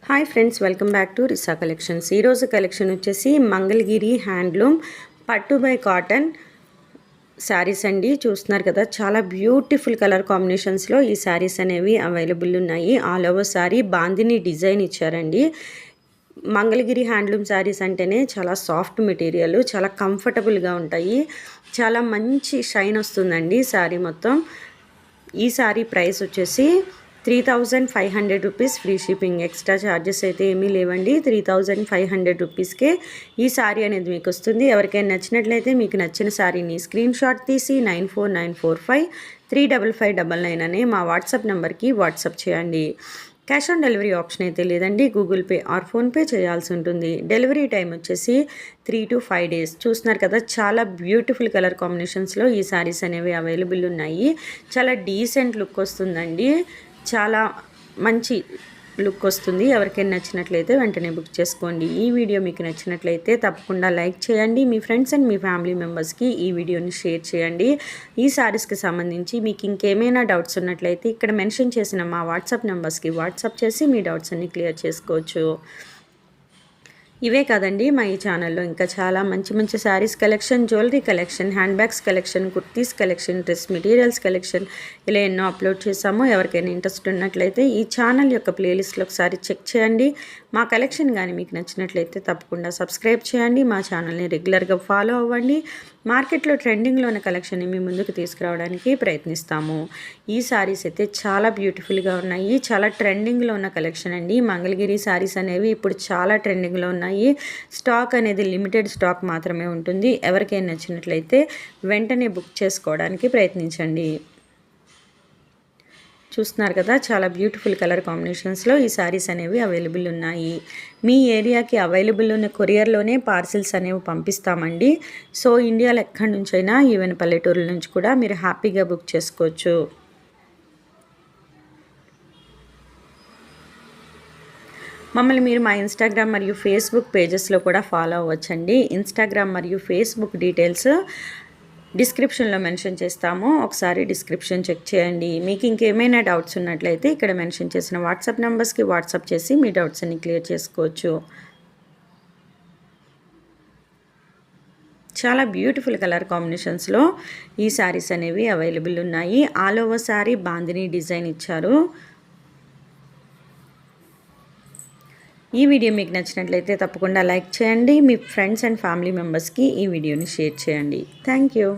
Hi friends, welcome back to Risa collections. ఈరోజు collection వచ్చేసి Mangalagiri handloom పట్టు బై కాటన్ శారీస్ అండి. చూస్తున్నారు కదా, చాలా బ్యూటిఫుల్ కలర్ కాంబినేషన్స్లో ఈ శారీస్ అనేవి అవైలబుల్ ఉన్నాయి. All over sari bandhani design ఇచ్చారండి. మంగళగిరి హ్యాండ్లూమ్ శారీస్ అంటేనే చాలా సాఫ్ట్ మెటీరియల్, చాలా కంఫర్టబుల్గా ఉంటాయి, చాలా మంచి షైన్ వస్తుందండి శారీ మొత్తం. ఈ శారీ ప్రైస్ వచ్చేసి 3500 rupees, free shipping. Extra charges అయితే ఏమీ లేవండి. 3500 రూపీస్కే ఈ శారీ అనేది మీకు వస్తుంది. ఎవరికైనా నచ్చినట్లయితే మీకు నచ్చిన శారీని స్క్రీన్ షాట్ తీసి 9494535599 అనే మా వాట్సాప్ నెంబర్కి వాట్సాప్ చేయండి. క్యాష్ ఆన్ డెలివరీ ఆప్షన్ అయితే లేదండి, గూగుల్ పే ఆర్ ఫోన్పే చేయాల్సి ఉంటుంది. డెలివరీ టైం వచ్చేసి 3 to 5 days. చూస్తున్నారు కదా, చాలా బ్యూటిఫుల్ కలర్ కాంబినేషన్స్లో ఈ శారీస్ అనేవి అవైలబుల్ ఉన్నాయి. చాలా డీసెంట్ లుక్ వస్తుందండి, చాలా మంచి లుక్ వస్తుంది. ఎవరికైనా నచ్చినట్లయితే వెంటనే బుక్ చేసుకోండి. ఈ వీడియో మీకు నచ్చినట్లయితే తప్పకుండా లైక్ చేయండి. మీ ఫ్రెండ్స్ అండ్ మీ ఫ్యామిలీ మెంబర్స్కి ఈ వీడియోని షేర్ చేయండి. ఈ శారీస్కి సంబంధించి మీకు ఇంకేమైనా డౌట్స్ ఉన్నట్లయితే ఇక్కడ మెన్షన్ చేసిన మా వాట్సాప్ నెంబర్స్కి వాట్సాప్ చేసి మీ డౌట్స్ అన్ని క్లియర్ చేసుకోవచ్చు. ఇవే కాదండి, మా ఈ ఛానల్లో ఇంకా చాలా మంచి మంచి saris collection, jewellery collection, hand bags collection, kurtis collection, dress materials collection ఇలా ఎన్నో అప్లోడ్ చేశాము. ఎవరికైనా ఇంట్రెస్ట్ ఉన్నట్లయితే ఈ ఛానల్ యొక్క ప్లేలిస్ట్లో ఒకసారి చెక్ చేయండి. మా కలెక్షన్ కానీ మీకు నచ్చినట్లయితే తప్పకుండా సబ్స్క్రైబ్ చేయండి. మా ఛానల్ని రెగ్యులర్గా ఫాలో అవ్వండి. మార్కెట్లో ట్రెండింగ్లో ఉన్న కలెక్షన్ని మీ ముందుకు తీసుకురావడానికి ప్రయత్నిస్తాము. ఈ శారీస్ అయితే చాలా బ్యూటిఫుల్గా ఉన్నాయి, చాలా ట్రెండింగ్లో ఉన్న కలెక్షన్ అండి. మంగళగిరి శారీస్ అనేవి ఇప్పుడు చాలా ట్రెండింగ్లో ఉన్నాయి. స్టాక్ అనేది లిమిటెడ్ స్టాక్ మాత్రమే ఉంటుంది. ఎవరికైనా నచ్చినట్లయితే వెంటనే బుక్ చేసుకోవడానికి ప్రయత్నించండి. చూస్తున్నారు కదా, చాలా బ్యూటిఫుల్ కలర్ కాంబినేషన్స్లో ఈ శారీస్ అనేవి అవైలబుల్ ఉన్నాయి. మీ ఏరియాకి అవైలబుల్ ఉన్న కొరియర్లోనే పార్సిల్స్ అనేవి పంపిస్తామండి. సో ఇండియాలో ఎక్కడి నుంచైనా, ఈవెన్ పల్లెటూరుల నుంచి కూడా మీరు హ్యాపీగా బుక్ చేసుకోవచ్చు. మమ్మల్ని మీరు మా ఇన్స్టాగ్రామ్ మరియు ఫేస్బుక్ పేజెస్లో కూడా ఫాలో అవ్వచ్చండి. ఇన్స్టాగ్రామ్ మరియు ఫేస్బుక్ డీటెయిల్స్ డిస్క్రిప్షన్లో మెన్షన్ చేస్తాము, ఒకసారి డిస్క్రిప్షన్ చెక్ చేయండి. మీకు ఇంకేమైనా డౌట్స్ ఉన్నట్లయితే ఇక్కడ మెన్షన్ చేసిన వాట్సాప్ నెంబర్స్కి వాట్సాప్ చేసి మీ డౌట్స్ అన్ని క్లియర్ చేసుకోవచ్చు. చాలా బ్యూటిఫుల్ కలర్ కాంబినేషన్స్లో ఈ శారీస్ అనేవి అవైలబుల్ ఉన్నాయి. All over sari bandhani design ఇచ్చారు. ఈ వీడియో మీకు నచ్చినట్లయితే తప్పకుండా లైక్ చేయండి. మీ ఫ్రెండ్స్ అండ్ ఫ్యామిలీ మెంబర్స్కి ఈ వీడియోని షేర్ చేయండి. Thank you.